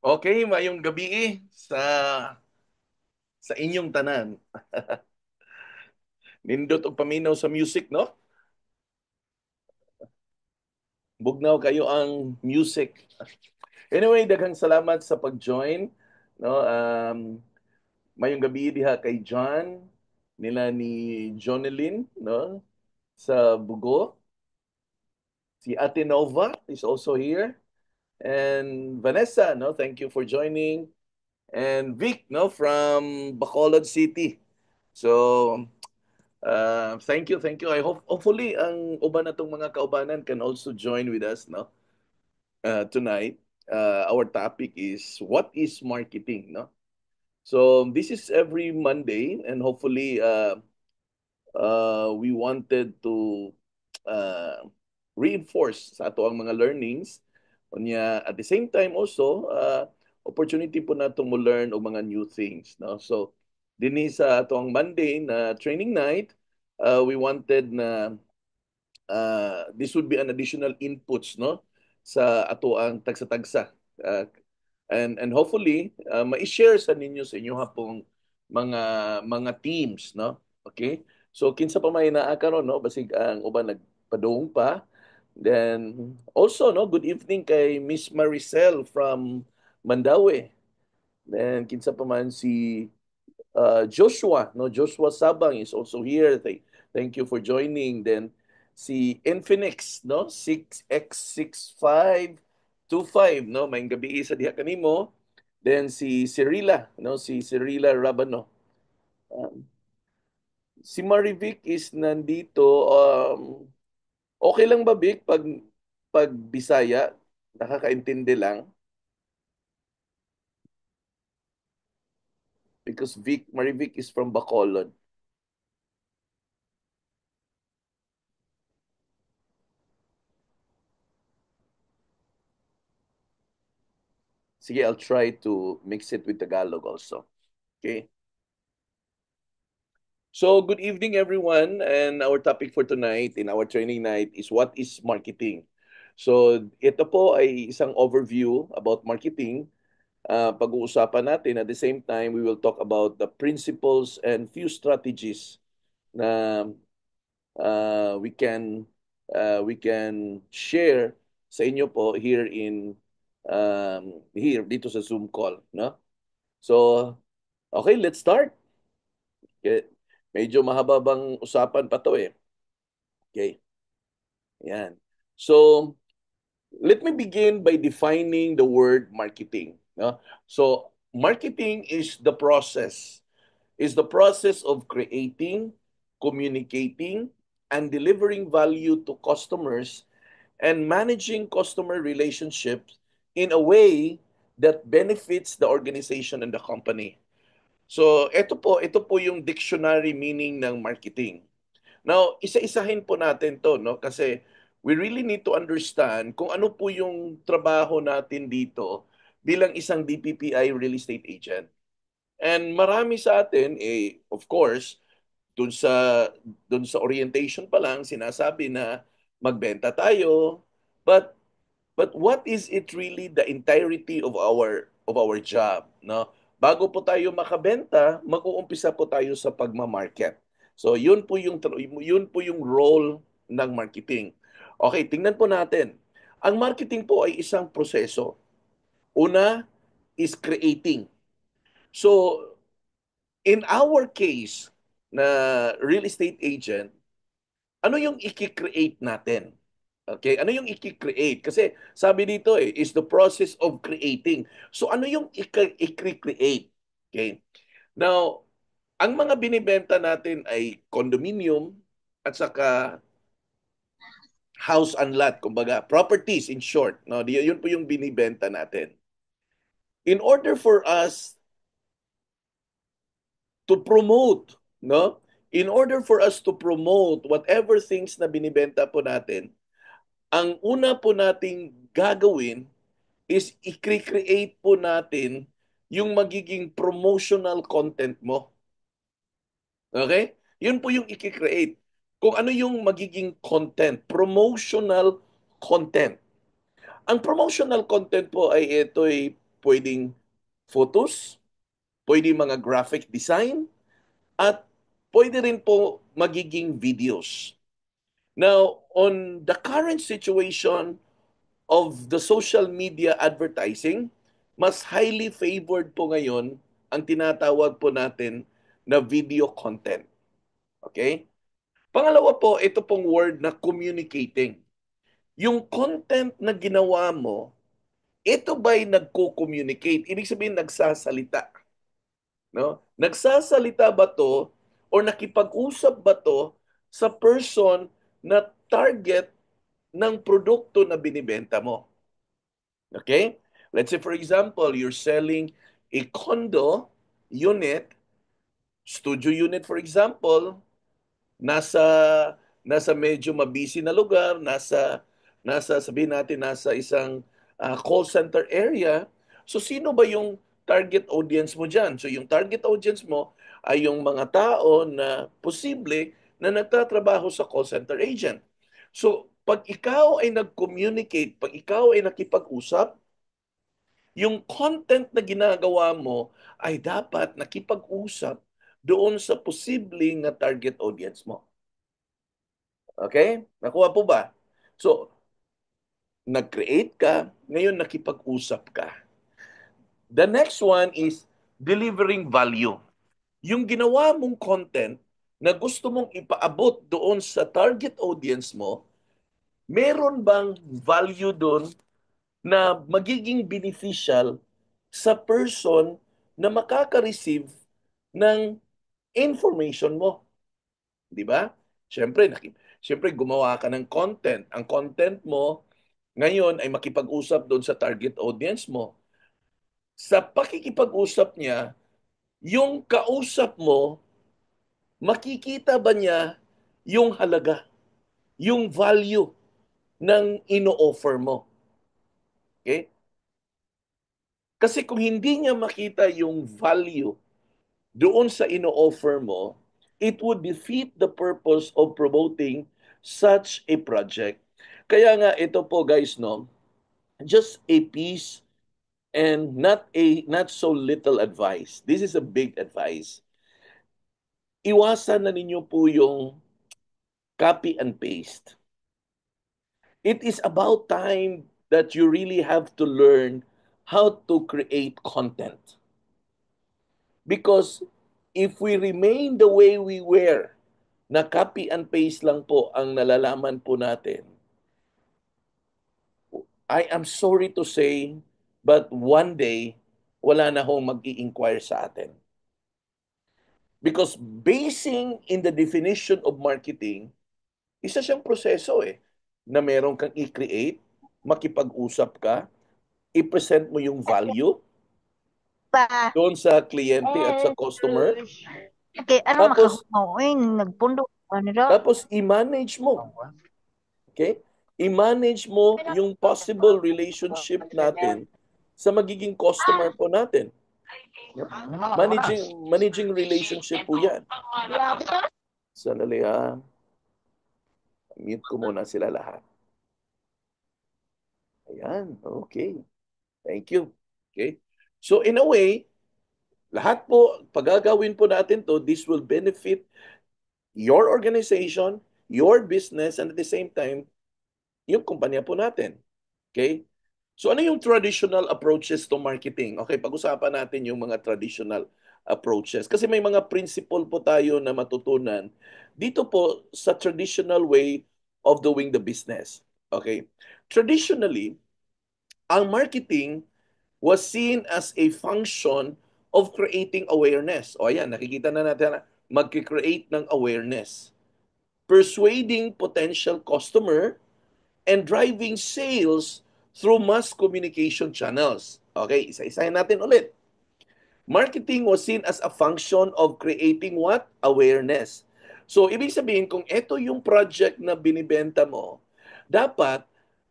Okay, mayong gabi sa inyong tanan. Nindot og paminaw sa music, no? Bugnaw kayo ang music. Anyway, daghang salamat sa pag-join, no? Mayong gabi diha kay John, nila ni Jonelyn, no? Sa Bugo. Si Ate Nova is also here. And Vanessa, no? Thank you for joining. And Vic, no? From Bacolod City. So, thank you, thank you. I hope hopefully ang uban natong mga kaubanan can also join with us, no? Tonight. Our topic is what is marketing, no? So this is every Monday, and hopefully we wanted to uh, reinforce sa ato ang mga learnings. Unya, at the same time also, opportunity po nato mo learn og mga new things, no? So dinhi sa ato ang Monday na training night, we wanted na this would be an additional inputs, no, sa ato ang tagsa-tagsa. Uh, and hopefully ma-share sa ninyo sa inyo hapong mga teams, no. Okay, so kinsa pa may naa karon, no, basig ang uban nagpadung pa. Then also, no, good evening kay Miss Maricel from Mandaue. Then kinsa pa man si Joshua, no, Joshua Sabang is also here. Thank you for joining. Then si Infinix, no, 6x6525, no, may gabi sa diha kanimo. Then si Cirilla, no, si Cirilla Rabano. Um, si Marivic is nandito. Okay lang ba, Vic, pag Bisaya, nakakaintindi lang? Because Marivic is from Bacolod. Sige, I'll try to mix it with Tagalog also. Okay. So, good evening, everyone. And our topic for tonight in our training night is what is marketing? So, ito po ay isang overview about marketing. Pag-uusapan natin. At the same time, we will talk about the principles and few strategies na we can share sa inyo po here here dito sa Zoom call, no? So, okay, let's start. Okay. Medyo mahaba bang usapan pa to eh. Okay. Yan. So, let me begin by defining the word marketing. No? So, marketing is the process of creating, communicating, and delivering value to customers and managing customer relationships in a way that benefits the organization and the company. So, ito po yung dictionary meaning ng marketing. Now, isa-isahin po natin 'to, no, kasi we really need to understand kung ano po yung trabaho natin dito bilang isang DPPI real estate agent. And marami sa atin of course, dun sa dun sa orientation pa lang sinasabi na magbenta tayo, but what is it really the entirety of our job, no? Bago po tayo makabenta, mag-uumpisa po tayo sa pagma-market. So, yun po yung role ng marketing. Okay, tingnan po natin. Ang marketing po ay isang proseso. Una is creating. So, in our case na real estate agent, ano yung i-create natin? Okay, ano yung i-create? Kasi sabi dito is the process of creating. So ano yung i-create? Okay. Now, ang mga binibenta natin ay condominium at saka house and lot, kumbaga, properties in short, no? Yun po yung binibenta natin. In order for us to promote, no? In order for us to promote whatever things na binibenta po natin, ang una po nating gagawin is i-create po natin yung magiging promotional content mo. Okay? Yun po yung i-create. Kung ano yung magiging content, promotional content. Ang promotional content po ay ito'y pwedeng photos, pwedeng mga graphic design, at pwede rin po magiging videos. Now, on the current situation of the social media advertising, mas highly favored po ngayon ang tinatawag po natin na video content. Okay? Pangalawa po, ito pong word na communicating. Yung content na ginawa mo, ito ba'y nagko-communicate? Ibig sabihin, nagsasalita. No? Nagsasalita ba to or nakipag-usap ba to sa person na target ng produkto na binibenta mo? Okay? Let's say for example, you're selling a condo unit, studio unit for example, nasa nasa medyo mabisi na lugar, nasa sabihin natin nasa isang call center area. So sino ba yung target audience mo diyan? So yung target audience mo ay yung mga tao na posible na nagtatrabaho sa call center agent. So pag ikaw ay nag-communicate, pag ikaw ay nakipag-usap, yung content na ginagawa mo ay dapat nakipag-usap doon sa posibleng na target audience mo. Okay? Nakuha po ba? So, nag-create ka, ngayon nakipag-usap ka. The next one is delivering value. Yung ginawa mong content na gusto mong ipaabot doon sa target audience mo, meron bang value doon na magiging beneficial sa person na makaka-receive ng information mo? Di ba? Siyempre, gumawa ka ng content. Ang content mo ngayon ay makipag-usap doon sa target audience mo. Sa pakikipag-usap niya, yung kausap mo, makikita ba niya yung halaga, yung value ng ino-offer mo? Okay? Kasi kung hindi niya makita yung value doon sa ino-offer mo, it would defeat the purpose of promoting such a project. Kaya nga ito po guys, no, just a piece and not so little advice. This is a big advice. Iwasan na ninyo po yung copy and paste. It is about time that you really have to learn how to create content. Because if we remain the way we were, na copy and paste lang po ang nalalaman po natin, I am sorry to say, but one day, wala na hong mag-i-inquire sa atin. Because basing in the definition of marketing, isa siyang proseso na meron kang i-create, makipag-usap ka, i-present mo yung value Pa. doon sa kliyente at sa customer, Okay, ano tapos nakamauin, nagpundo ka nila. tapos i-manage mo. Okay? I-manage mo yung possible relationship natin sa magiging customer po natin. Yep. Managing relationship po yan. Sandali ha. Mute ko muna sila lahat. Ayan. Okay. Thank you. Okay. So in a way, lahat po, pagagawin po natin to, this will benefit your organization, your business, and at the same time, yung kumpanya po natin. Okay? So ano yung traditional approaches to marketing? Okay, pag-usapan natin yung mga traditional approaches. Kasi may mga principle po tayo na matutunan dito po sa traditional way of doing the business. Okay? Traditionally, ang marketing was seen as a function of creating awareness. O ayan, nakikita na natin na mag-create ng awareness. Persuading potential customer and driving sales through mass communication channels. Okay, isa-isahin natin ulit. Marketing was seen as a function of creating what? Awareness. So, ibig sabihin, kung ito yung project na binibenta mo, dapat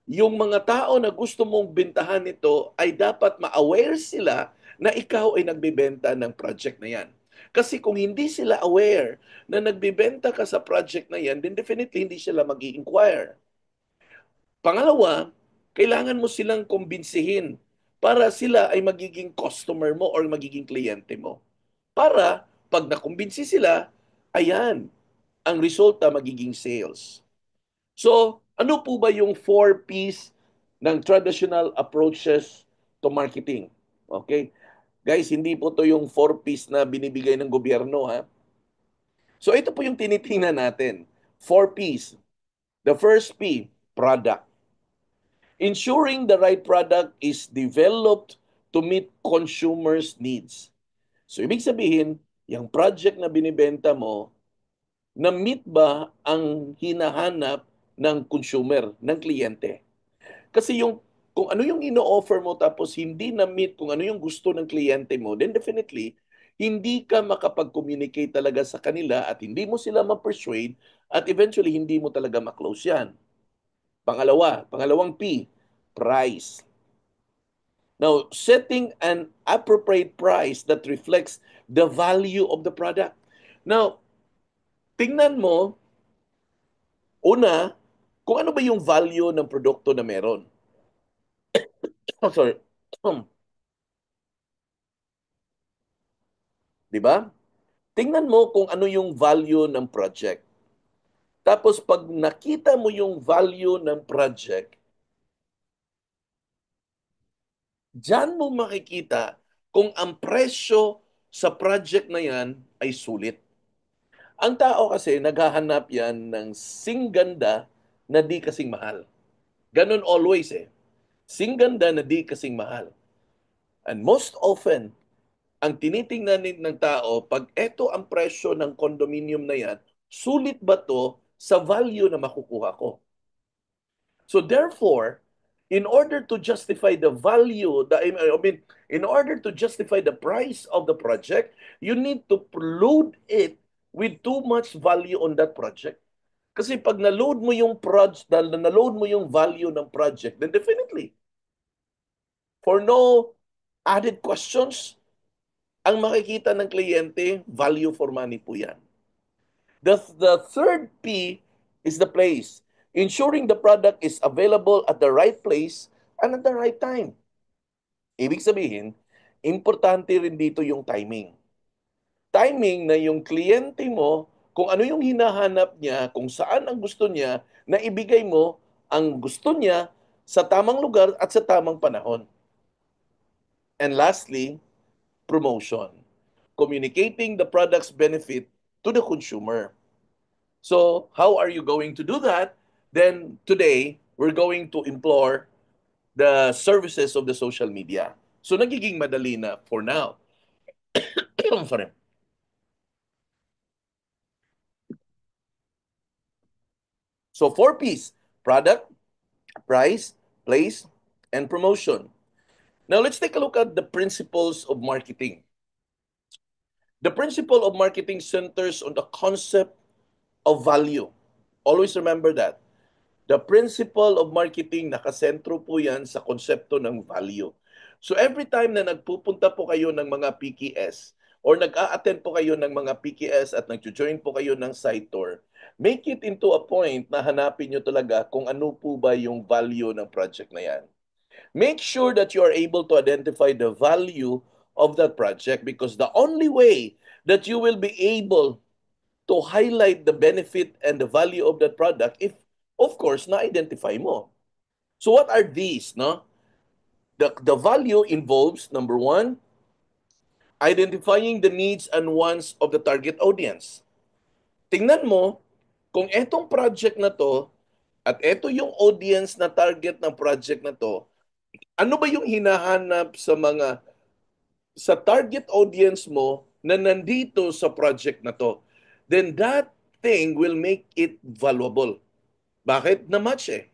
yung mga tao na gusto mong bintahan nito ay dapat ma-aware sila na ikaw ay nagbebenta ng project na yan. Kasi kung hindi sila aware na nagbebenta ka sa project na yan, then definitely hindi sila mag-i-inquire. Pangalawa, kailangan mo silang kumbinsihin para sila ay magiging customer mo or magiging kliyente mo. Para pag nakumbinsi sila, ayan, ang resulta magiging sales. So, ano po ba yung 4 Ps ng traditional approaches to marketing? Okay? Guys, hindi po to yung 4 Ps na binibigay ng gobyerno, ha? So, ito po yung tinitingnan natin. 4 Ps. The first P, product. Ensuring the right product is developed to meet consumers' needs. So, ibig sabihin, yung project na binibenta mo, na-meet ba ang hinahanap ng consumer, ng kliyente? Kasi yung kung ano yung ino-offer mo tapos hindi na-meet kung ano yung gusto ng kliyente mo, then definitely, hindi ka makapag-communicate talaga sa kanila at hindi mo sila ma-persuade at eventually hindi mo talaga ma-close yan. Pangalawang P, price. Now, setting an appropriate price that reflects the value of the product. Now, tingnan mo, una, kung ano ba yung value ng produkto na meron. Oh, sorry. 'Di ba? Tingnan mo kung ano yung value ng project. Tapos pag nakita mo yung value ng project, diyan mo makikita kung ang presyo sa project na yan ay sulit. Ang tao kasi naghahanap yan ng singganda na di kasing mahal. Ganun always eh. Singganda na di kasing mahal. And most often, ang tinitingnan ng tao, pag eto ang presyo ng condominium na yan, sulit ba to sa value na makukuha ko? So therefore, in order to justify the value, in order to justify the price of the project, you need to load it with too much value on that project. Kasi pag na-load mo yung na-load mo yung value ng project, then definitely, for no added questions, ang makikita ng kliyente, value for money po yan. The third P is the place. Ensuring the product is available at the right place and at the right time. Ibig sabihin, importante rin dito yung timing. Timing na yung kliyente mo, kung ano yung hinahanap niya, kung saan ang gusto niya, na ibigay mo ang gusto niya sa tamang lugar at sa tamang panahon. And lastly, promotion. Communicating the product's benefit to the consumer. So, how are you going to do that? Then, today, we're going to implore the services of the social media. So, nagiging madali na for now. Sorry. So, 4 Ps: product, price, place, and promotion. Now, let's take a look at the principles of marketing. The principle of marketing centers on the concept of value. Always remember that. The principle of marketing, nakasentro po yan sa konsepto ng value. So every time na nagpupunta po kayo ng mga PKS or nag-a-attend po kayo ng mga PKS at nag-join po kayo ng site tour, make it into a point na hanapin nyo talaga kung ano po ba yung value ng project na yan. Make sure that you are able to identify the value of that project because the only way that you will be able to highlight the benefit and the value of that product if, of course, na-identify mo. So what are these? No? The value involves, number one, identifying the needs and wants of the target audience. Tingnan mo, kung etong project na to, at eto yung audience na target ng project na to, ano ba yung hinahanap sa target audience mo na nandito sa project na to? Then that thing will make it valuable. Bakit? Na-match eh.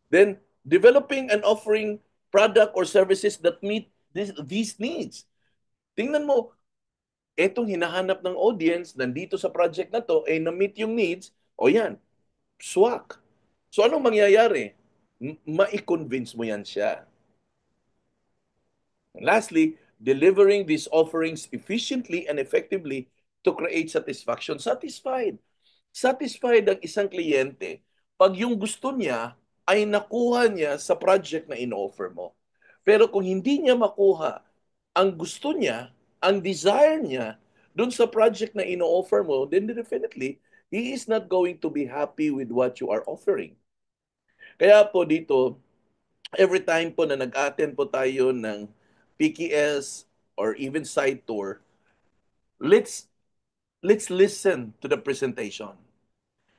Then, developing and offering product or services that meet these needs. Tingnan mo, etong hinahanap ng audience, nandito sa project na to, eh na-meet yung needs, o yan, swak. So, anong mangyayari? Ma-convince mo yan siya. And lastly, delivering these offerings efficiently and effectively to create satisfaction. Satisfied. Satisfied ang isang kliyente pag yung gusto niya ay nakuha niya sa project na in-offer mo. Pero kung hindi niya makuha ang gusto niya, ang desire niya dun sa project na ino-offer mo, then definitely, he is not going to be happy with what you are offering. Kaya po dito, every time po na nag-attend po tayo ng PKS or even site tour, let's let's listen to the presentation.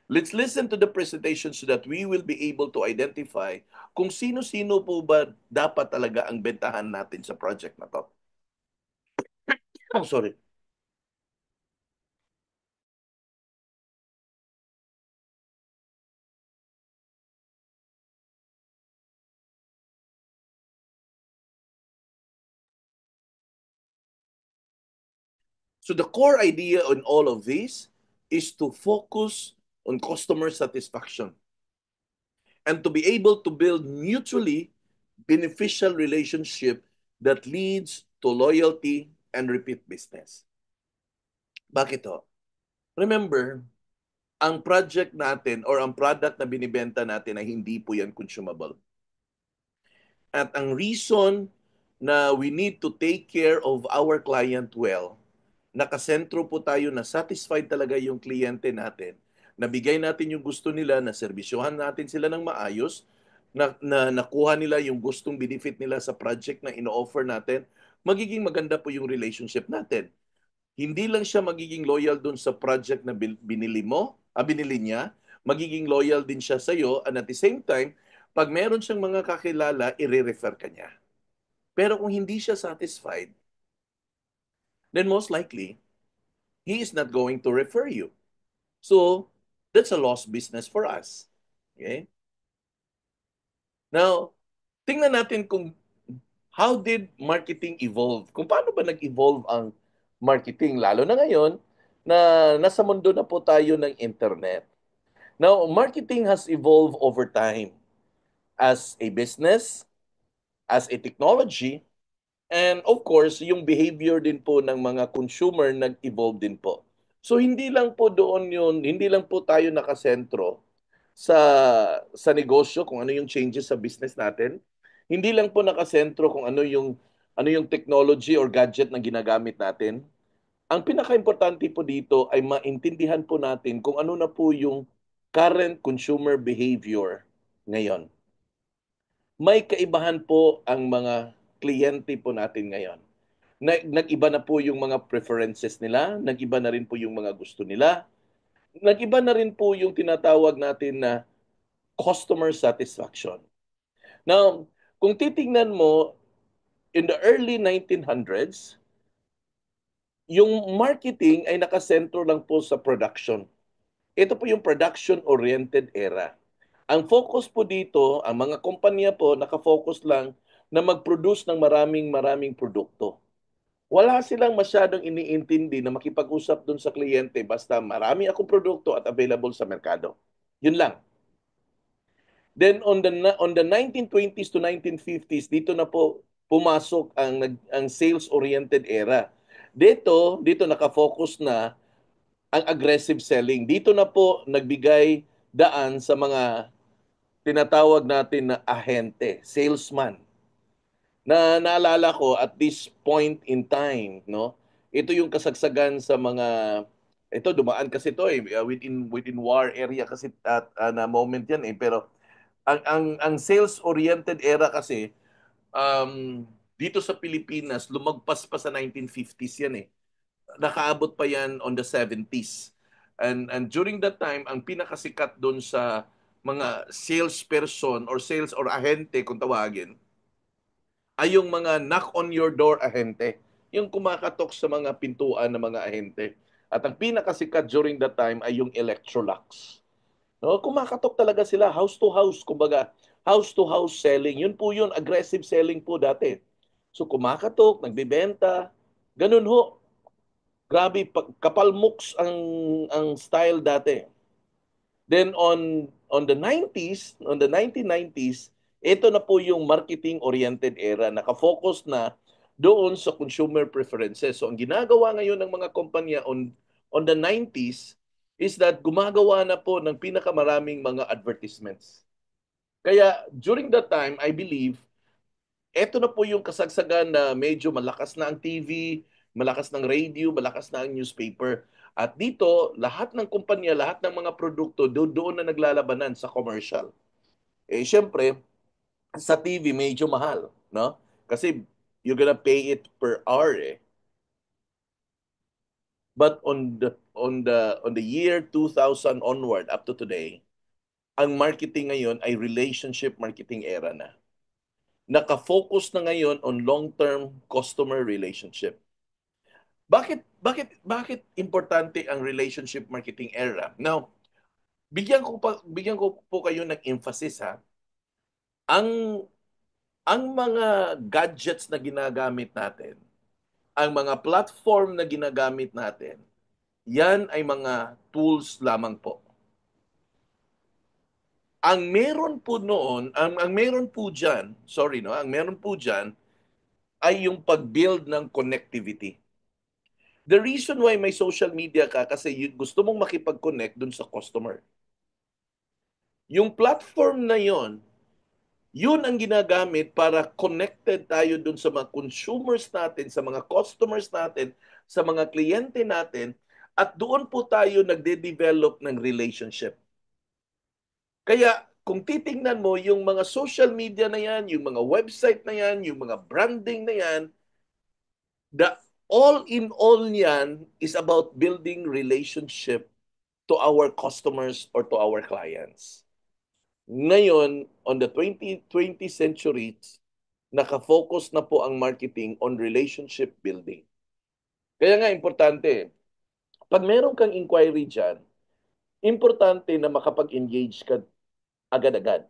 Let's listen to the presentation so that we will be able to identify kung sino-sino po ba dapat talaga ang bentahan natin sa project na to. Oh, sorry. So the core idea on all of this is to focus on customer satisfaction and to be able to build mutually beneficial relationship that leads to loyalty and repeat business. Bakit to? Remember, ang project natin or ang product na binibenta natin ay hindi po yan consumable. At ang reason na we need to take care of our client well, nakasentro po tayo na satisfied talaga yung kliyente natin, nabigay natin yung gusto nila, na serbisyohan natin sila ng maayos, na nakuha nila yung gustong benefit nila sa project na ino-offer natin, magiging maganda po yung relationship natin. Hindi lang siya magiging loyal dun sa project na binili niya, magiging loyal din siya sa iyo, and at the same time, pag meron siyang mga kakilala, i-refer ka niya. Pero kung hindi siya satisfied, then most likely, he is not going to refer you. So, that's a lost business for us. Okay? Now, tingnan natin kung how did marketing evolve? Kung paano ba nag-evolve ang marketing, lalo na ngayon na nasa mundo na po tayo ng internet. Now, marketing has evolved over time as a business, as a technology, and of course, yung behavior din po ng mga consumer nag-evolve din po. So hindi lang po doon yun, hindi lang po tayo nakasentro sa negosyo kung ano yung changes sa business natin. Hindi lang po nakasentro kung ano yung technology or gadget na ginagamit natin. Ang pinakaimportante po dito ay maintindihan po natin kung ano na po yung current consumer behavior ngayon. May kaibahan po ang mga kliyente po natin ngayon. Nag-iba na po yung mga preferences nila, nag-iba na rin po yung mga gusto nila, nag-iba na rin po yung tinatawag natin na customer satisfaction. Now, kung titingnan mo, in the early 1900s, yung marketing ay nakasentro lang po sa production. Ito po yung production-oriented era. Ang focus po dito, ang mga kumpanya po nakafocus lang na mag-produce ng maraming produkto. Wala silang masyadong iniintindi na makipag-usap dun sa kliyente basta marami akong produkto at available sa merkado. Yun lang. Then on the 1920s to 1950s, dito na po pumasok ang sales-oriented era. Dito naka-focus na ang aggressive selling. Dito na po nagbigay daan sa mga tinatawag natin na ahente, salesman. Na naalala ko at this point in time, no? Ito yung kasagsagan sa mga ito dumaan kasi to within war area kasi at na moment yan pero ang sales oriented era kasi dito sa Pilipinas lumagpas pa sa 1950s yan nakaabot pa yan on the 70s. And during that time, ang pinakasikat doon sa mga salesperson or sales or ahente kung tawagin, ay yung mga knock on your door ahente. Yung kumakatok sa mga pintuan ng mga ahente. At ang pinakasikat during that time ay yung Electrolux. No, kumakatok talaga sila house to house, kumbaga house to house selling. Yun po yun, aggressive selling po dati. So kumakatok, nagbebenta, ganun ho. Grabe, kapal mooks ang style dati. Then on the 1990s, ito na po yung marketing-oriented era. Nakafocus na doon sa consumer preferences. So ang ginagawa ngayon ng mga kumpanya on the 90s is that gumagawa na po ng pinakamaraming mga advertisements. Kaya during that time, I believe, eto na po yung kasagsagan na medyo malakas na ang TV, malakas ng radio, malakas na ang newspaper. At dito, lahat ng kumpanya, lahat ng mga produkto, doon na naglalabanan sa commercial. Eh, syempre, sa TV, medyo mahal, no? Kasi you're gonna pay it per hour eh. But on the year 2000 onward up to today, ang marketing ngayon ay relationship marketing era na. Naka-focus na ngayon on long-term customer relationship. Bakit importante ang relationship marketing era? Now, bigyan ko po kayo ng emphasis ha. Ang ang mga gadgets na ginagamit natin, ang mga platform na ginagamit natin, yan ay mga tools lamang po. Ang meron po diyan, sorry no, ang meron po diyan ay yung pag-build ng connectivity. The reason why may social media ka kasi gusto mong makipag-connect dun sa customer. Yung platform na yon, yun ang ginagamit para connected tayo dun sa mga consumers natin, sa mga customers natin, sa mga kliyente natin, at doon po tayo nagde-develop ng relationship. Kaya kung titingnan mo yung mga social media na yan, yung mga website na yan, yung mga branding na yan, the all in all yan is about building relationship to our customers or to our clients. Ngayon, on the 20th century, nakafocus na po ang marketing on relationship building. Kaya nga importante, pag meron kang inquiry dyan, importante na makapag-engage ka agad-agad.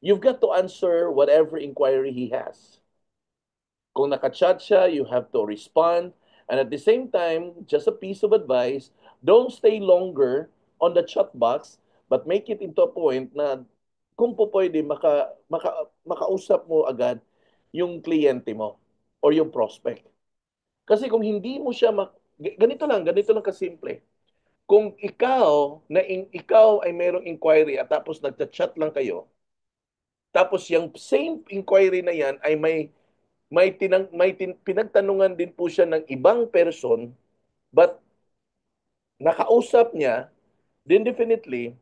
You've got to answer whatever inquiry he has. Kung naka-chat siya, you have to respond. And at the same time, just a piece of advice, don't stay longer on the chat box, but make it into a point na kung po pwede, makausap mo agad yung kliyente mo or yung prospect. Kasi kung hindi mo siya, ganito lang kasimple. Kung ikaw ay merong inquiry at tapos nagchat-chat lang kayo, tapos yung same inquiry na yan ay pinagtanungan din po siya ng ibang person, but nakausap niya, then definitely,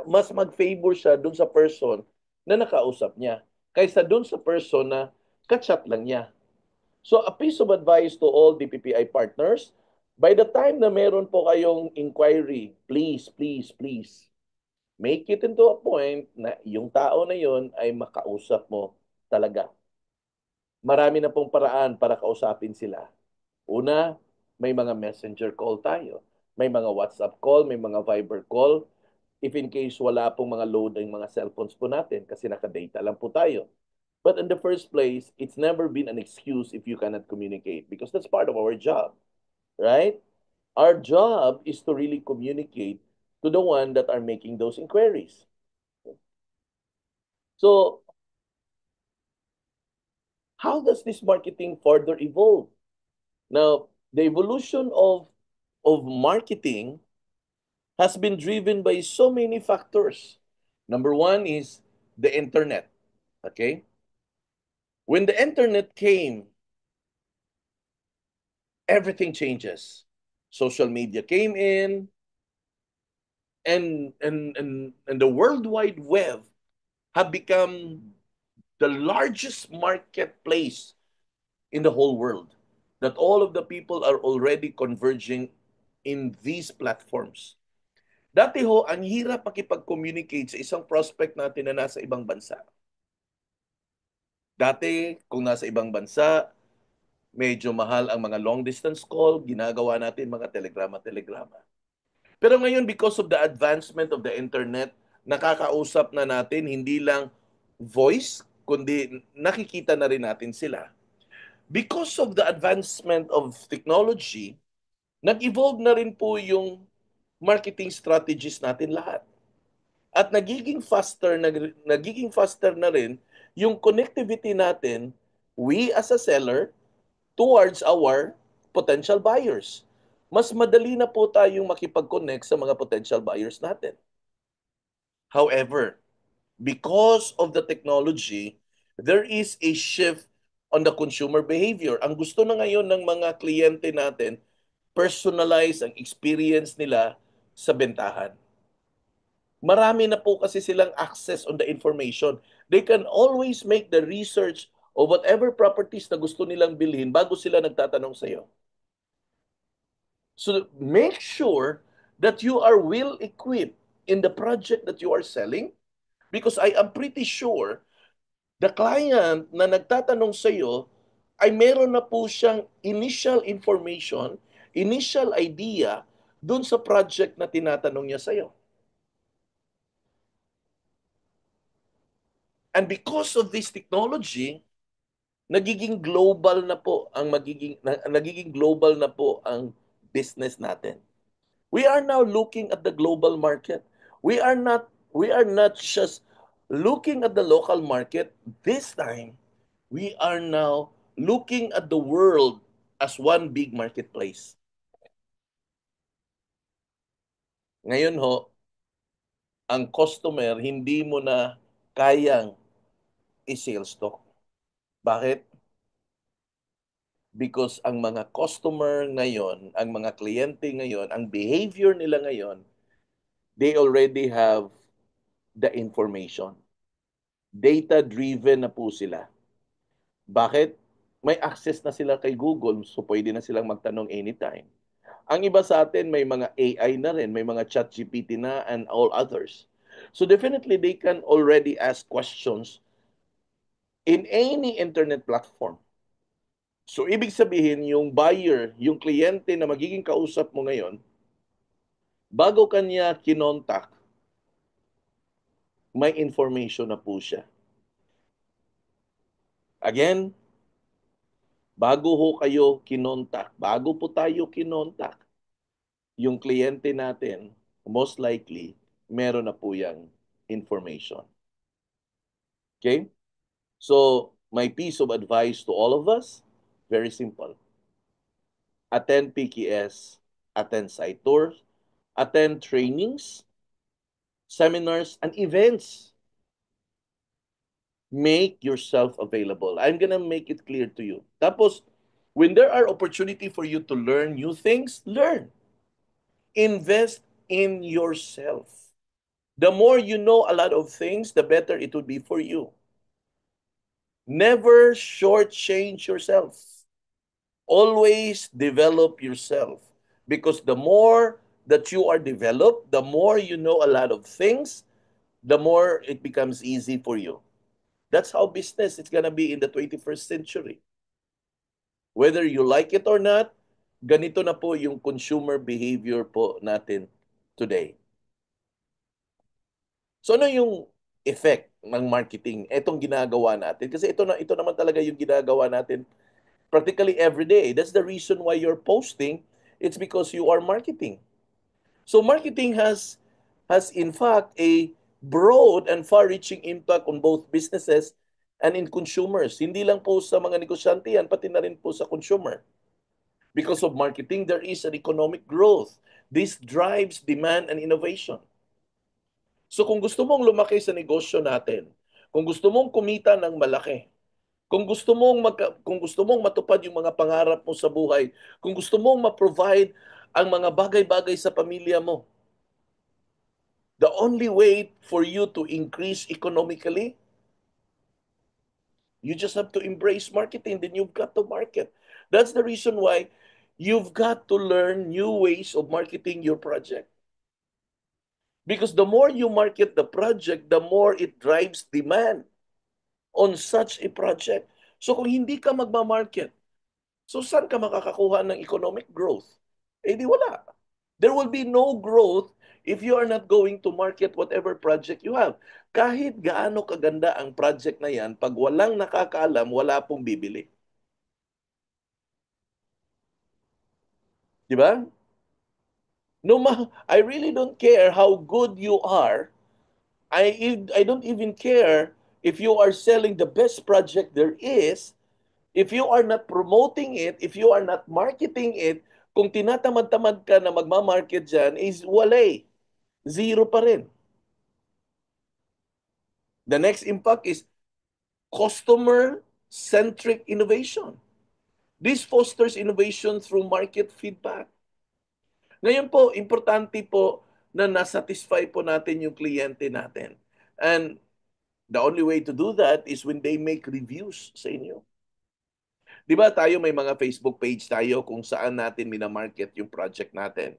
mas mag-favor siya dun sa person na nakausap niya kaysa dun sa person na kachat lang niya. So a piece of advice to all DPPI partners, by the time na meron po kayong inquiry, please, please, please, make it into a point na yung tao na yon ay makausap mo talaga. Marami na pong paraan para kausapin sila. Una, may mga messenger call tayo. May mga WhatsApp call, may mga Viber call. If in case wala pong mga load ng mga cellphones po natin kasi naka-data lang po tayo. But in the first place, it's never been an excuse if you cannot communicate because that's part of our job, right? Our job is to really communicate to the one that are making those inquiries. So, how does this marketing further evolve? Now, the evolution of marketing has been driven by so many factors. Number one is the internet. Okay? When the internet came, everything changes. Social media came in, and the World Wide Web have become the largest marketplace in the whole world. That all of the people are already converging in these platforms. Dati ho, ang hirap makipag-communicate sa isang prospect natin na nasa ibang bansa. Dati, kung nasa ibang bansa, medyo mahal ang mga long distance call, ginagawa natin mga telegrama-telegrama. Pero ngayon, because of the advancement of the internet, nakakausap na natin hindi lang voice, kundi nakikita na rin natin sila. Because of the advancement of technology, nag-evolve na rin po yung marketing strategies natin lahat. At nagiging faster na rin yung connectivity natin, we as a seller, towards our potential buyers. Mas madali na po tayong makipag-connect sa mga potential buyers natin. However, Because of the technology, there is a shift on the consumer behavior. Ang gusto na ngayon ng mga kliyente natin, personalize ang experience nila sa bentahan. Marami na po kasi silang access on the information. They can always make the research of whatever properties na gusto nilang bilhin bago sila nagtatanong sa iyo. So make sure that you are well equipped in the project that you are selling, because I am pretty sure the client na nagtatanong sa iyo ay meron na po siyang initial information, initial idea dun sa project na tinatanong niya sa iyo. And because of this technology, nagiging global na po ang business natin. We are now looking at the global market. We are not just looking at the local market. This time, we are now looking at the world as one big marketplace. Ngayon ho, ang customer hindi mo na kayang i-sales stock. Bakit? Because ang mga customer ngayon, ang mga kliyente ngayon, ang behavior nila ngayon, they already have the information. Data-driven na po sila. Bakit? May access na sila kay Google, so pwede na silang magtanong anytime. Ang iba sa atin, may mga AI na rin, may mga chat GPT na and all others. So definitely, they can already ask questions in any internet platform. So ibig sabihin, yung buyer, yung kliyente na magiging kausap mo ngayon, bago kanya kinontak, may information na po siya. Again, bago ho kayo kinontak, bago po tayo kinontak, yung kliyente natin, most likely, meron na po yung information. Okay? So, my piece of advice to all of us, very simple. Attend PKS, attend site tours, attend trainings, seminars, and events. Make yourself available. I'm gonna make it clear to you. Tapos, when there are opportunity for you to learn new things, learn. Invest in yourself. The more you know a lot of things, the better it would be for you. Never shortchange yourself. Always develop yourself. Because the more that you are developed, the more you know a lot of things, the more it becomes easy for you. That's how business is gonna be in the 21st century. Whether you like it or not, ganito na po yung consumer behavior po natin today. So ano yung effect ng marketing? Etong ginagawa natin. Kasi ito naman talaga yung ginagawa natin practically every day. That's the reason why you're posting. It's because you are marketing. So marketing has in fact a broad and far-reaching impact on both businesses and in consumers. Hindi lang po sa mga negosyante yan, pati na rin po sa consumer. Because of marketing, there is an economic growth. This drives demand and innovation. So kung gusto mong lumaki sa negosyo natin, kung gusto mong kumita ng malaki, kung gusto mong matupad yung mga pangarap mo sa buhay, kung gusto mong ma-provide ang mga bagay-bagay sa pamilya mo, the only way for you to increase economically, you just have to embrace marketing. Then you've got to market. That's the reason why you've got to learn new ways of marketing your project. Because the more you market the project, the more it drives demand on such a project. So kung hindi ka magma-market, so saan ka makakakuha ng economic growth? Eh di wala. There will be no growth if you are not going to market whatever project you have. Kahit gaano kaganda ang project na yan, pag walang nakakaalam, wala pong bibili. Di ba? I really don't care how good you are. I don't even care if you are selling the best project there is. If you are not promoting it, if you are not marketing it, kung tinatamad-tamad ka na magmamarket dyan, is wala eh. Zero pa rin. The next impact is customer-centric innovation. This fosters innovation through market feedback. Ngayon po, importante po na nasatisfy po natin yung kliyente natin. And the only way to do that is when they make reviews sa inyo. Di ba tayo may mga Facebook page tayo kung saan natin minamarket yung project natin.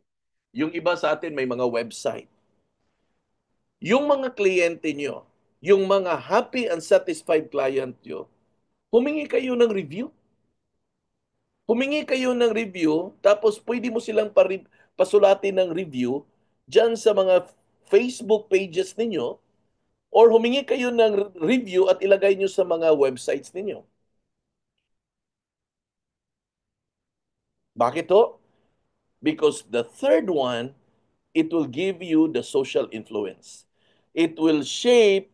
Yung iba sa atin may mga website. Yung mga kliyente nyo, yung mga happy and satisfied client nyo, humingi kayo ng review. Humingi kayo ng review, tapos pwede mo silang pasulatin ng review dyan sa mga Facebook pages ninyo, or humingi kayo ng review at ilagay nyo sa mga websites ninyo. Bakit to? Because the third one, it will give you the social influence. It will shape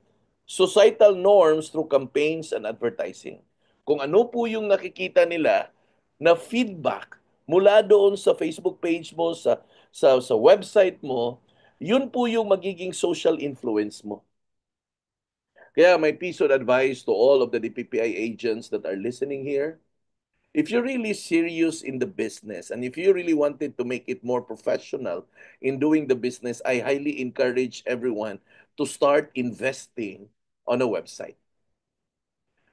societal norms through campaigns and advertising. Kung ano po yung nakikita nila na feedback mula doon sa Facebook page mo, sa website mo, yun po yung magiging social influence mo. Kaya my piece of advice to all of the DPPI agents that are listening here, if you're really serious in the business and if you really wanted to make it more professional in doing the business, I highly encourage everyone to start investing on a website.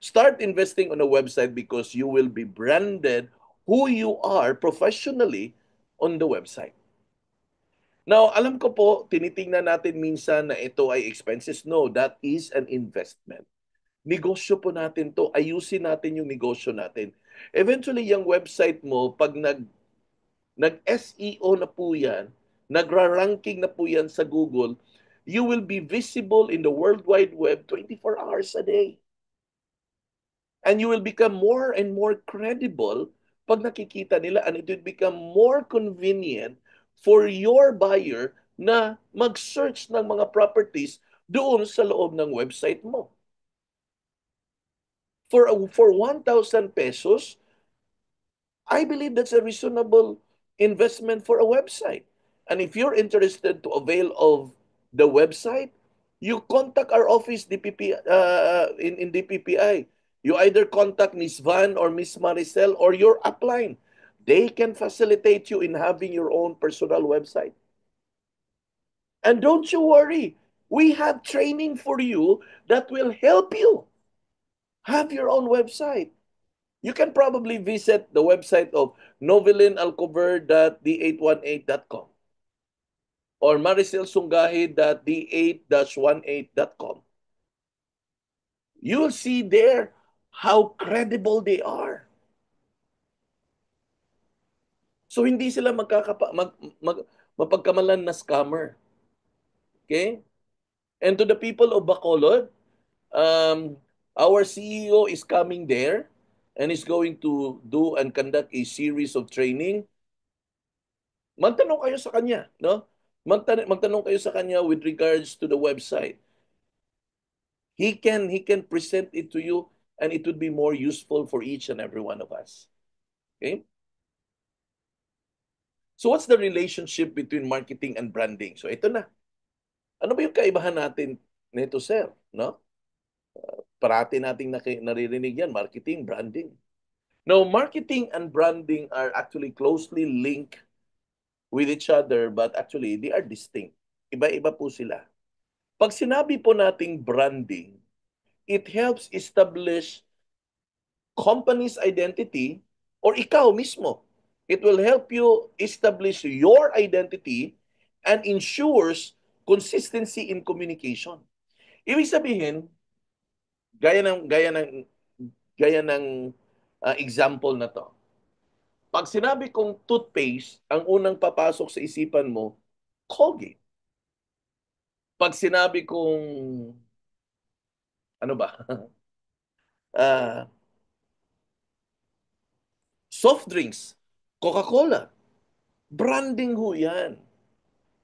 Start investing on a website because you will be branded who you are professionally on the website. Now, alam ko po, tinitingnan natin minsan na ito ay expenses. No, that is an investment. Negosyo po natin to. Ayusin natin yung negosyo natin. Eventually, yung website mo, pag nag-SEO na po yan, nagra-ranking na po yan sa Google, you will be visible in the World Wide Web 24 hours a day. And you will become more and more credible pag nakikita nila, and it will become more convenient for your buyer na mag-search ng mga properties doon sa loob ng website mo. For 1,000 pesos, I believe that's a reasonable investment for a website. And if you're interested to avail of the website, you contact our office in DPPI. You either contact Miss Van or Miss Maricel or your upline. They can facilitate you in having your own personal website. And don't you worry, we have training for you that will help you have your own website. You can probably visit the website of novelinalcover.d818.com or maricelsungahi.d8-18.com. You'll see there how credible they are. So hindi sila mapagkamalan na scammer. Okay? And to the people of Bacolod, our CEO is coming there and is going to do and conduct a series of training. Magtanong kayo sa kanya, no? Magtanong kayo sa kanya with regards to the website. He can present it to you and it would be more useful for each and every one of us. Okay? So what's the relationship between marketing and branding? So ito na. Ano ba yung kaibahan natin nito, sir? No? Parati nating naririnig yan, marketing, branding. Now, marketing and branding are actually closely linked with each other, but actually, they are distinct. Iba-iba po sila. Pag sinabi po nating branding, it helps establish company's identity or ikaw mismo. It will help you establish your identity and ensures consistency in communication. Ibig sabihin, gaya ng gaya ng gaya ng example na to. Pag sinabi kong toothpaste, ang unang papasok sa isipan mo, Colgate. Pag sinabi kong, ano ba, uh, soft drinks, Coca-Cola. Branding ho yan.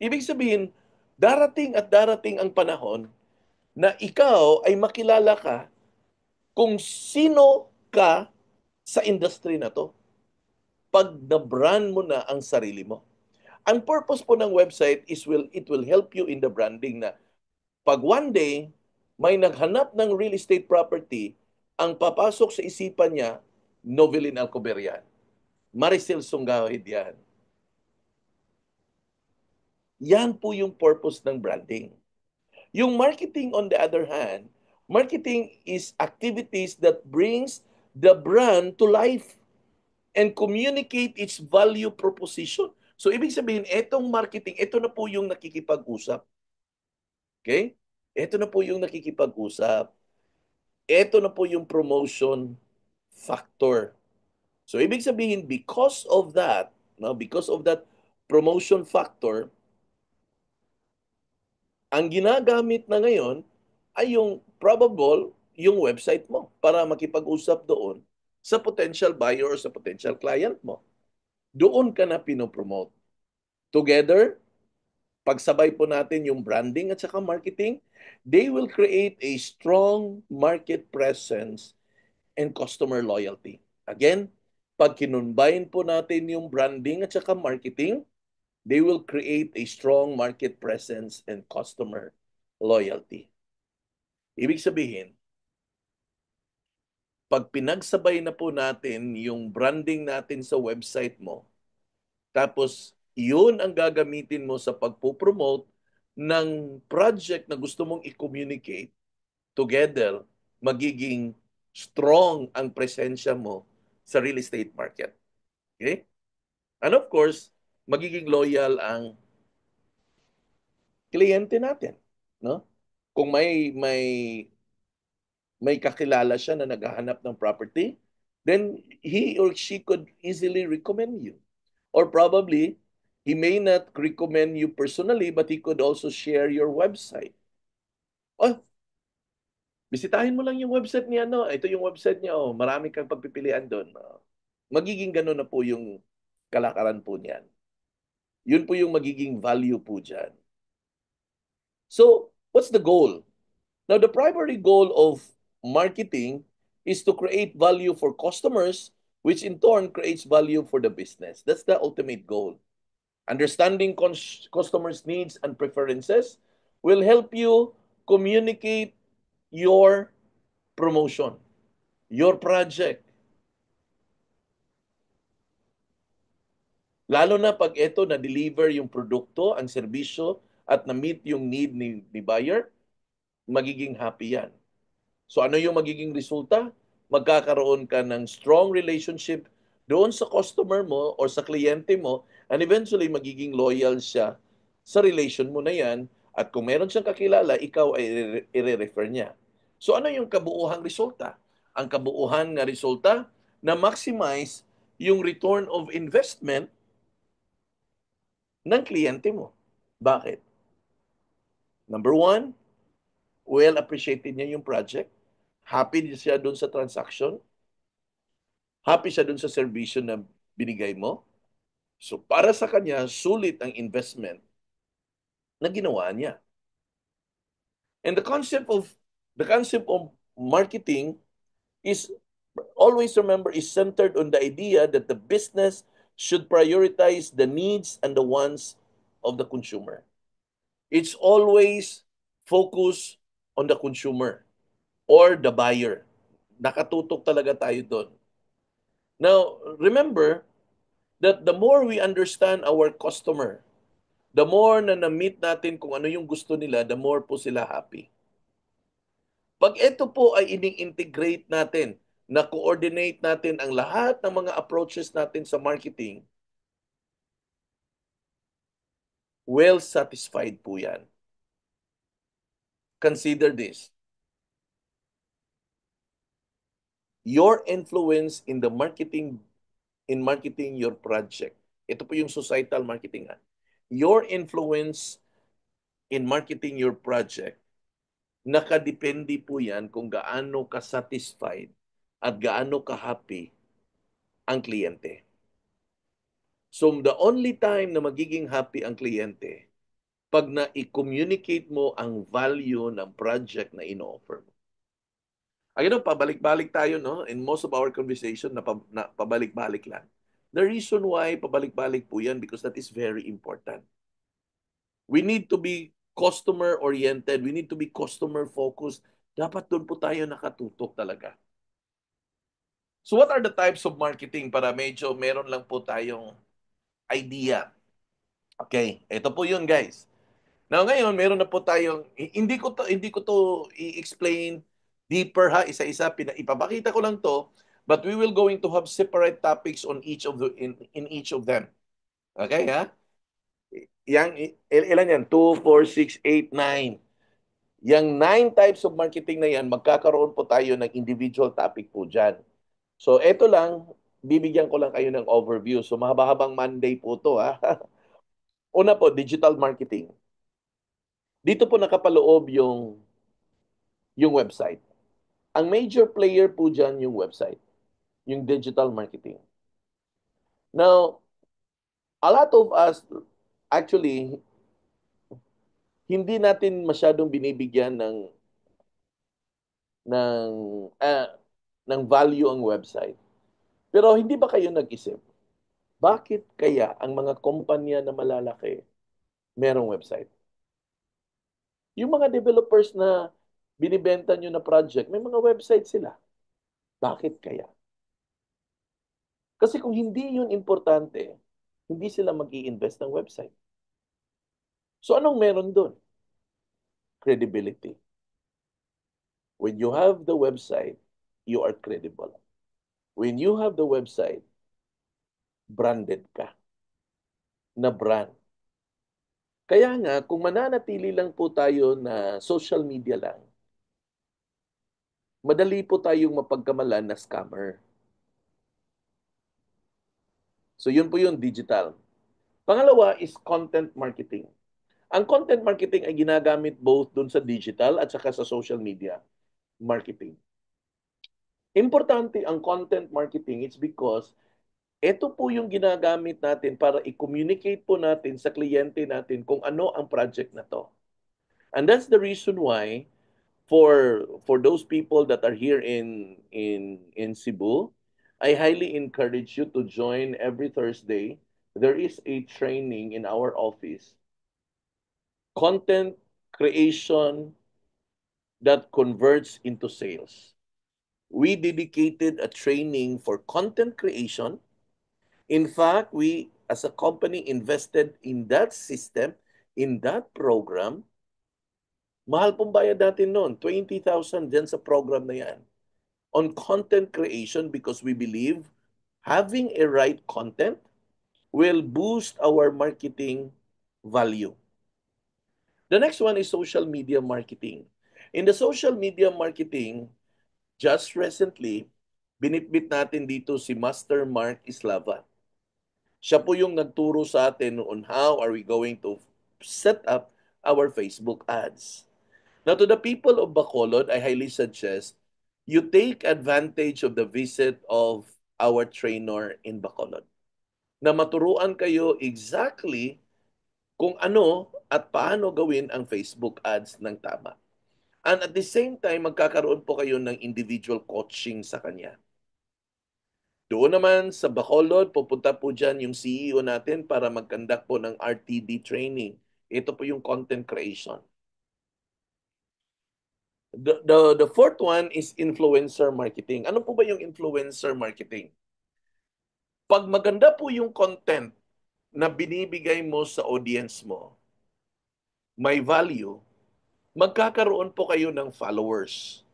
Ibig sabihin, darating at darating ang panahon na ikaw ay makilala ka kung sino ka sa industry na to. Pag na-brand mo na ang sarili mo. Ang purpose po ng website is it will help you in the branding na pag one day may naghanap ng real estate property, ang papasok sa isipan niya, Novelin Alcober yan. Maricel Sungawid yan. Yan po yung purpose ng branding. Yung marketing, on the other hand, marketing is activities that brings the brand to life and communicate its value proposition. So, ibig sabihin, etong marketing, ito na po yung nakikipag-usap. Okay? Ito na po yung nakikipag-usap. Ito na po yung promotion factor. So, ibig sabihin, because of that, no, because of that promotion factor, ang ginagamit na ngayon ay yung probable yung website mo para makipag-usap doon sa potential buyer or sa potential client mo. Doon ka na pinopromote. Together, pagsabay po natin yung branding at saka marketing, they will create a strong market presence and customer loyalty. Again, pag kinumbayin po natin yung branding at saka marketing, they will create a strong market presence and customer loyalty. Ibig sabihin, pag pinagsabay na po natin yung branding natin sa website mo, tapos yun ang gagamitin mo sa pagpo-promote ng project na gusto mong i-communicate, together, magiging strong ang presensya mo sa real estate market. Okay? And of course, magiging loyal ang kliyente natin, no? Kung may kakilala siya na naghahanap ng property, then he or she could easily recommend you. Or probably, he may not recommend you personally, but he could also share your website. Oh, bisitahin mo lang yung website niya, no? Ito yung website niya, oh. Marami kang pagpipilian doon. Oh. Magiging ganun na po yung kalakaran po niyan. Yun po yung magiging value po dyan. So, what's the goal? Now, the primary goal of marketing is to create value for customers, which in turn creates value for the business. That's the ultimate goal. Understanding customers' needs and preferences will help you communicate your promotion, your project. Lalo na pag ito na-deliver yung produkto, ang serbisyo, at na-meet yung need ni buyer, magiging happy yan. So ano yung magiging resulta? Magkakaroon ka ng strong relationship doon sa customer mo or sa kliyente mo, and eventually magiging loyal siya sa relation mo na yan, at kung meron siyang kakilala, ikaw ay i-refer niya. So ano yung kabuuhang resulta? Ang kabuuhan na resulta na maximize yung return of investment ng kliyente mo. Bakit? Number one, well appreciated niya yung project. Happy siya doon sa transaction. Happy siya doon sa serbisyo na binigay mo. So para sa kanya, sulit ang investment na ginawa niya. And the concept of marketing is, always remember, is centered on the idea that the business should prioritize the needs and the wants of the consumer. It's always focus on the consumer or the buyer. Nakatutok talaga tayo doon. Now, remember that the more we understand our customer, the more na na-meet natin kung ano yung gusto nila, the more po sila happy. Pag ito po ay ini-integrate natin, na coordinate natin ang lahat ng mga approaches natin sa marketing, well satisfied po yan. Consider this. Your influence in the marketing, in marketing your project. Ito po yung societal marketing. Your influence in marketing your project, nakadepende po yan kung gaano ka-satisfied at gaano ka-happy ang kliyente. So, the only time na magiging happy ang kliyente, pag na-communicate mo ang value ng project na ino-offer mo. Again, pabalik-balik tayo, no? In most of our conversation, na pabalik-balik lang. The reason why pabalik-balik po yan, because that is very important. We need to be customer-oriented. We need to be customer-focused. Dapat doon po tayo nakatutok talaga. So what are the types of marketing para medyo meron lang po tayong idea? Okay, ito po yun guys. Now ngayon, meron na po tayong hindi ko to i-explain deeper ha, isa-isa ipapakita ko lang to, but we will going to have separate topics on each of the in each of them. Okay ha? Ilan yan? 2, 4, 6, 8, 9. Yang 9 types of marketing na yan, magkakaroon po tayo ng individual topic po dyan. So, eto lang, bibigyan ko lang kayo ng overview. So, mahaba-habang Monday po to ha. Una po, digital marketing. Dito po nakapaloob yung website. Ang major player po dyan yung website, yung digital marketing. Now, a lot of us, actually, hindi natin masyadong binibigyan ng ah, ng value ang website. Pero hindi ba kayo nag-isip, bakit kaya ang mga kumpanya na malalaki merong website? Yung mga developers na binibenta nyo na project, may mga website sila. Bakit kaya? Kasi kung hindi yun importante, hindi sila mag invest ng website. So anong meron doon? Credibility. When you have the website, you are credible. When you have the website, branded ka. Na brand. Kaya nga, kung mananatili lang po tayo na social media lang, madali po tayong mapagkamalan na scammer. So yun po yung digital. Pangalawa is content marketing. Ang content marketing ay ginagamit both dun sa digital at saka sa social media marketing. Importante ang content marketing, it's because ito po yung ginagamit natin para i-communicate po natin sa kliyente natin kung ano ang project na to. And that's the reason why for those people that are here in Cebu, I highly encourage you to join every Thursday. There is a training in our office, content creation that converts into sales. We dedicated a training for content creation. In fact, we as a company invested in that system, in that program. Mahal pong bayad natin noon, 20,000 dyan sa program na yan. On content creation because we believe having a right content will boost our marketing value. The next one is social media marketing. In the social media marketing, just recently, binitbit natin dito si Master Mark Islava. Siya po yung nagturo sa atin on how are we going to set up our Facebook ads. Now, to the people of Bacolod, I highly suggest you take advantage of the visit of our trainer in Bacolod na maturuan kayo exactly kung ano at paano gawin ang Facebook ads ng tama. And at the same time, magkakaroon po kayo ng individual coaching sa kanya. Doon naman sa Bacolod, pupunta po dyan yung CEO natin para mag-conduct po ng RTD training. Ito po yung content creation. The fourth one is influencer marketing. Ano po ba yung influencer marketing? Pag maganda po yung content na binibigay mo sa audience mo, may value, magkakaroon po kayo ng followers.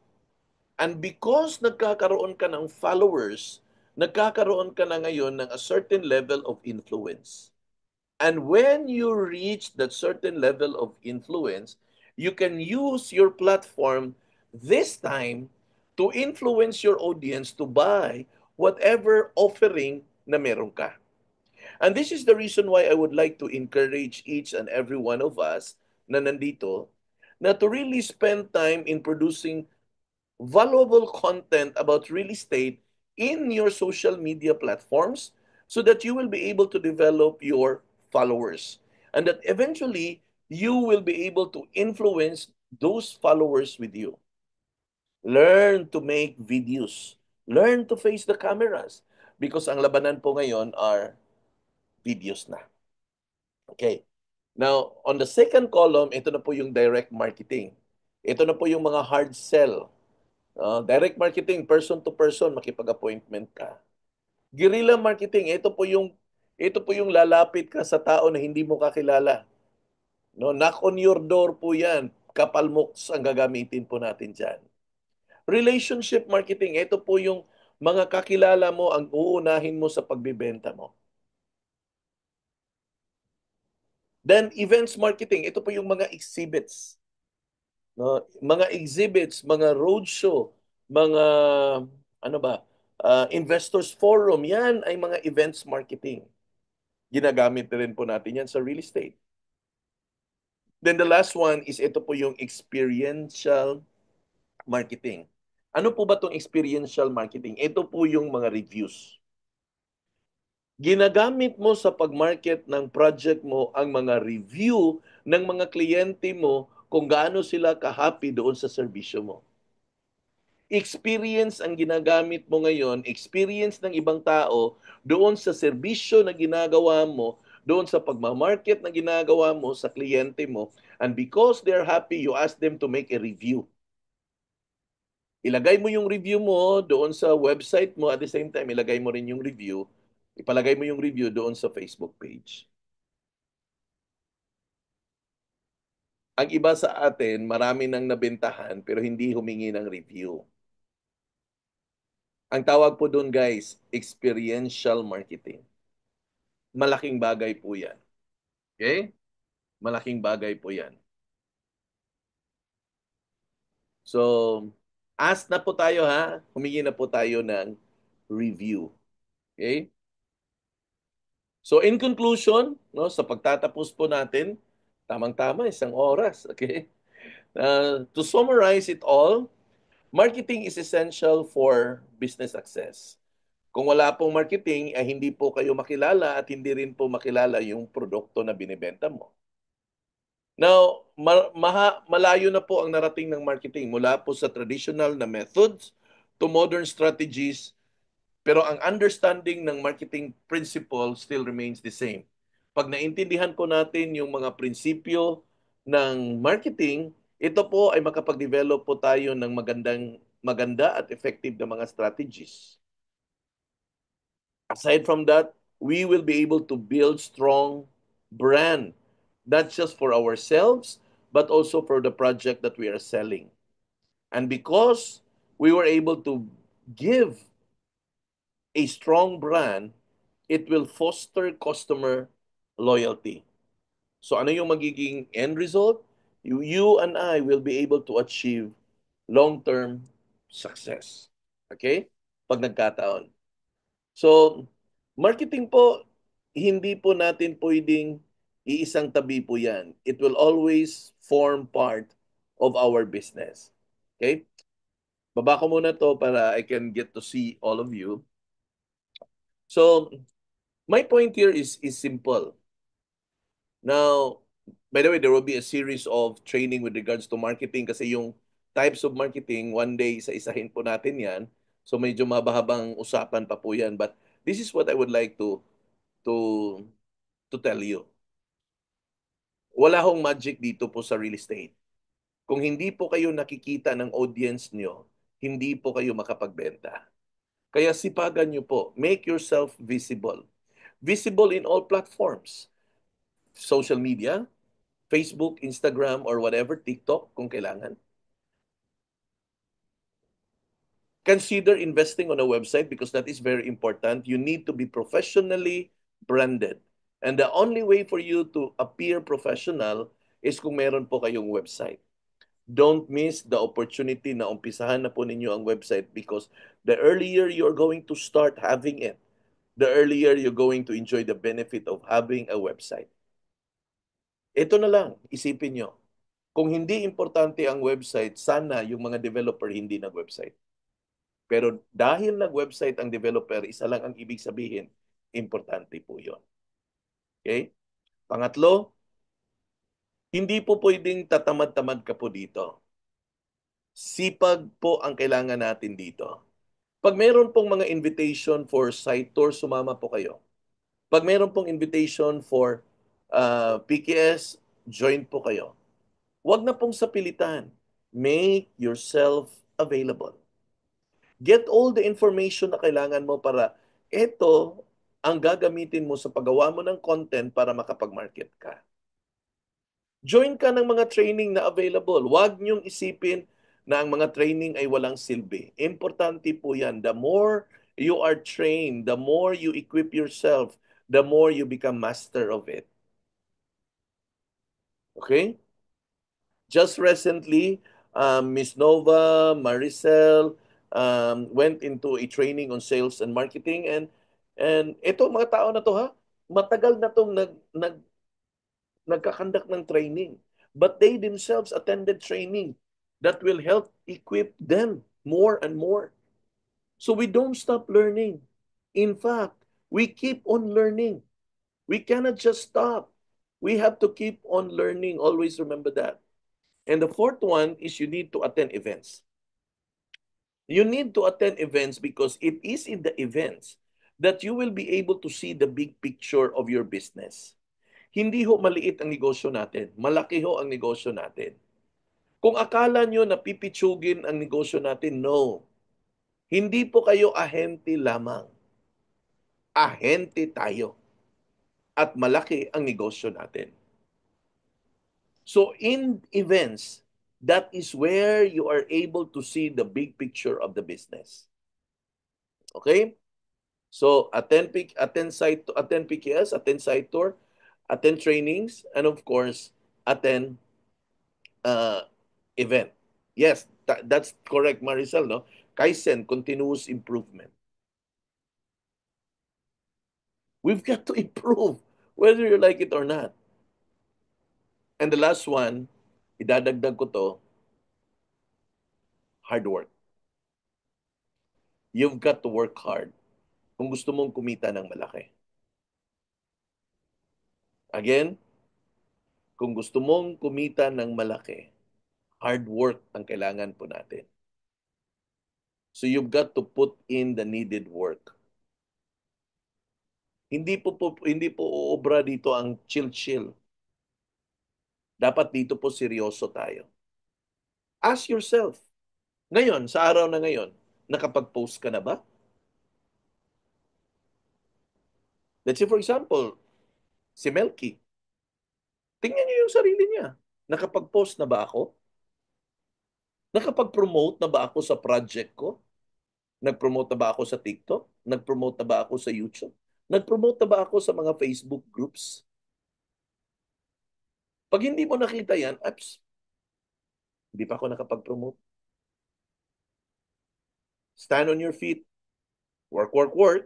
And because nagkakaroon ka ng followers, nagkakaroon ka na ngayon ng a certain level of influence. And when you reach that certain level of influence, you can use your platform this time to influence your audience to buy whatever offering na meron ka. And this is the reason why I would like to encourage each and every one of us na nandito na to really spend time in producing valuable content about real estate in your social media platforms so that you will be able to develop your followers and that eventually you will be able to influence those followers with you. Learn to make videos. Learn to face the cameras because ang labanan po ngayon are videos na. Okay. Now, on the second column, ito na po yung direct marketing. Ito na po yung mga hard sell. Direct marketing, person to person, makipag-appointment ka. Guerrilla marketing, ito po yung lalapit ka sa tao na hindi mo kakilala. No, knock on your door po 'yan. Kapalmoks ang gagamitin po natin diyan. Relationship marketing, ito po yung mga kakilala mo ang uunahin mo sa pagbebenta mo. Then events marketing, ito po yung mga exhibits. No? Mga exhibits, mga roadshow, mga ano ba, investors forum, yan ay mga events marketing. Ginagamit na rin po natin yan sa real estate. Then the last one is ito po yung experiential marketing. Ano po ba itong experiential marketing? Ito po yung mga reviews. Ginagamit mo sa pag-market ng project mo ang mga review ng mga kliyente mo kung gaano sila ka-happy doon sa serbisyo mo. Experience ang ginagamit mo ngayon, experience ng ibang tao doon sa serbisyo na ginagawa mo, doon sa pagmamarket na ginagawa mo sa kliyente mo. And because they're happy, you ask them to make a review. Ilagay mo yung review mo doon sa website mo, at the same time, ilagay mo rin yung review, ipalagay mo yung review doon sa Facebook page. Ang iba sa atin, marami nang nabentahan pero hindi humingi ng review. Ang tawag po doon guys, experiential marketing. Malaking bagay po yan. Okay? Malaking bagay po yan. So, ask na po tayo ha. Humingi na po tayo ng review. Okay? So in conclusion, no, sa pagtatapos po natin, tamang-tama 1 oras, okay? To summarize it all, marketing is essential for business success. Kung wala pong marketing, ay hindi po kayo makilala at hindi rin po makilala yung produkto na binibenta mo. Now, malayo na po ang narating ng marketing mula po sa traditional na methods to modern strategies, pero ang understanding ng marketing principle still remains the same. Pag naintindihan po natin yung mga prinsipyo ng marketing, ito po ay makapag-develop po tayo ng maganda at effective na mga strategies. Aside from that, we will be able to build strong brand, not just for ourselves, but also for the project that we are selling. And because we were able to give a strong brand, it will foster customer loyalty. So ano yung magiging end result? You and I will be able to achieve long-term success. Okay? Pag nagkataon. So, marketing po, hindi po natin pwedeng iisang tabi po yan. It will always form part of our business. Okay? Baba ko muna to para I can get to see all of you. So, my point here is simple. Now, by the way, there will be a series of training with regards to marketing kasi yung types of marketing, one day isa-isahin po natin yan. So medyo mabahabang usapan pa po yan. But this is what I would like to to tell you. Wala hong magic dito po sa real estate. Kung hindi po kayo nakikita ng audience nyo, hindi po kayo makapagbenta. Kaya sipagan nyo po. Make yourself visible. Visible in all platforms. Social media, Facebook, Instagram, or whatever, TikTok kung kailangan. Consider investing on a website because that is very important. You need to be professionally branded. And the only way for you to appear professional is kung meron po kayong website. Don't miss the opportunity na umpisahan na po ninyo ang website because the earlier you're going to start having it, the earlier you're going to enjoy the benefit of having a website. Ito na lang, isipin nyo. Kung hindi importante ang website, sana yung mga developer hindi nag-website. Pero dahil nag-website ang developer, isa lang ang ibig sabihin, importante po yon. Okay? Pangatlo, hindi po pwedeng tatamad-tamad ka po dito. Sipag po ang kailangan natin dito. Pag meron pong mga invitation for site tour, sumama po kayo. Pag meron pong invitation for PKS, join po kayo. Huwag na pong sapilitan. Make yourself available. Get all the information na kailangan mo para ito ang gagamitin mo sa paggawa mo ng content para makapag-market ka. Join ka ng mga training na available. Huwag niyong isipin na ang mga training ay walang silbi. Importante po yan. The more you are trained, the more you equip yourself, the more you become master of it. Okay? Just recently, Miss Nova, Maricel, went into a training on sales and marketing, and ito mga tao na to ha, matagal na tong nagkakandak ng training. But they themselves attended training that will help equip them more and more. So we don't stop learning. In fact, we keep on learning. We cannot just stop. We have to keep on learning. Always remember that. And the fourth one is you need to attend events. You need to attend events because it is in the events that you will be able to see the big picture of your business. Hindi ho maliit ang negosyo natin. Malaki ho ang negosyo natin. Kung akala nyo na pipitsugin ang negosyo natin, no. Hindi po kayo ahente lamang. Ahente tayo. At malaki ang negosyo natin. So in events, that is where you are able to see the big picture of the business. Okay? So attend PKS, attend site tour, attend trainings, and of course, attend uh, event. Yes, that's correct, Maricel, no? Kaizen, continuous improvement. We've got to improve, whether you like it or not. And the last one, idadagdag ko to, hard work. You've got to work hard kung gusto mong kumita ng malaki. Again, kung gusto mong kumita ng malaki, hard work ang kailangan po natin. So you've got to put in the needed work. Hindi po uobra dito ang chill-chill. Dapat dito po seryoso tayo. Ask yourself, ngayon, sa araw na ngayon, nakapag-post ka na ba? Let's say for example, si Melky. Tingnan niyo yung sarili niya. Nakapag-post na ba ako? Nakapag-promote na ba ako sa project ko? Nag-promote na ba ako sa TikTok? Nag-promote na ba ako sa YouTube? Nag-promote na ba ako sa mga Facebook groups? Pag hindi mo nakita yan, apps, hindi pa ako nakapag-promote. Stand on your feet. Work, work, work.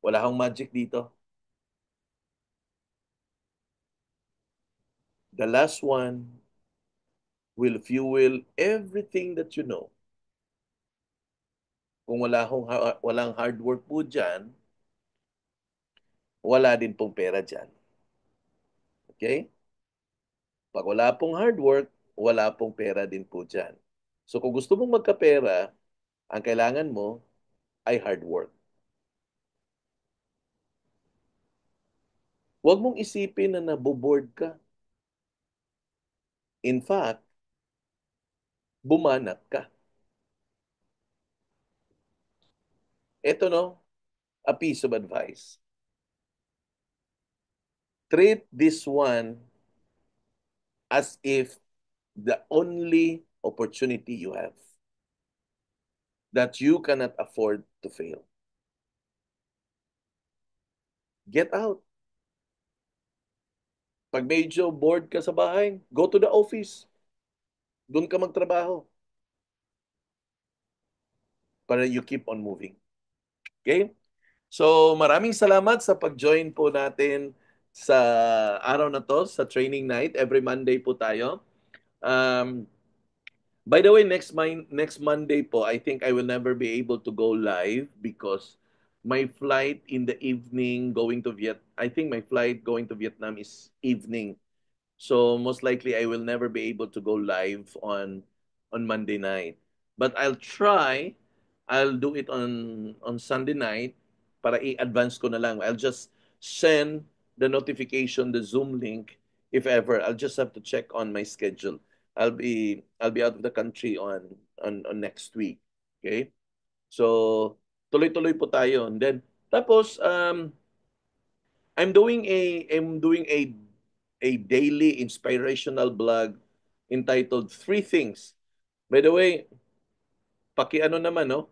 Wala akong magic dito. The last one will fuel everything that you know. Kung walang hard work po dyan, wala din pong pera dyan. Okay? Pag wala pong hard work, wala pong pera din po dyan. So kung gusto mong magkapera, ang kailangan mo ay hard work. Huwag mong isipin na naboboard ka. In fact, bumanat ka. Ito no, a piece of advice. Treat this one as if the only opportunity you have, that you cannot afford to fail. Get out. Pag medyo bored ka sa bahay, go to the office. Doon ka magtrabaho para you keep on moving. Okay? So maraming salamat sa pag-join po natin sa araw na to, sa training night. Every Monday po tayo. Um, by the way, next Monday po, I think I will never be able to go live because my flight in the evening going to I think my flight going to Vietnam is evening. So most likely I will never be able to go live on Monday night. But I'll try. I'll do it on Sunday night para i-advance ko na lang. I'll just send the notification, the Zoom link, if ever. I'll just have to check on my schedule. I'll be out of the country on next week. Okay? So tuloy-tuloy po tayo. And then tapos I'm doing a daily inspirational blog entitled Three Things. By the way, paki-ano naman, no?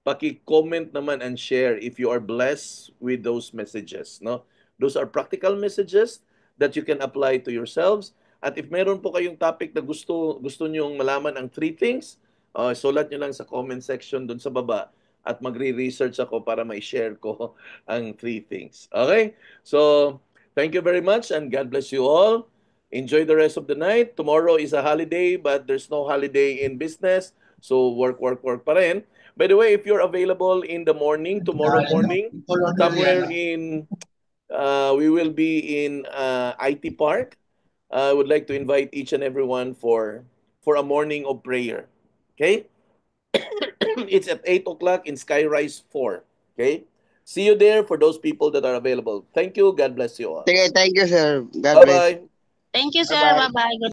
Paki-comment naman and share if you are blessed with those messages, no? Those are practical messages that you can apply to yourselves. At if meron po kayong topic na gusto niyong malaman ang three things, sulat niyo lang sa comment section doon sa baba at magre-research ako para ma-share ko ang three things. Okay? So, thank you very much and God bless you all. Enjoy the rest of the night. Tomorrow is a holiday, but there's no holiday in business. So work, work, work pa rin. By the way, if you're available in the morning, tomorrow morning, somewhere in, we will be in IT Park. I would like to invite each and everyone for a morning of prayer. Okay? It's at 8 o'clock in Skyrise 4. Okay? See you there for those people that are available. Thank you. God bless you all. Sige, thank you, sir. God bless. Bye-bye. Thank you, sir. Bye-bye. Bye-bye. Good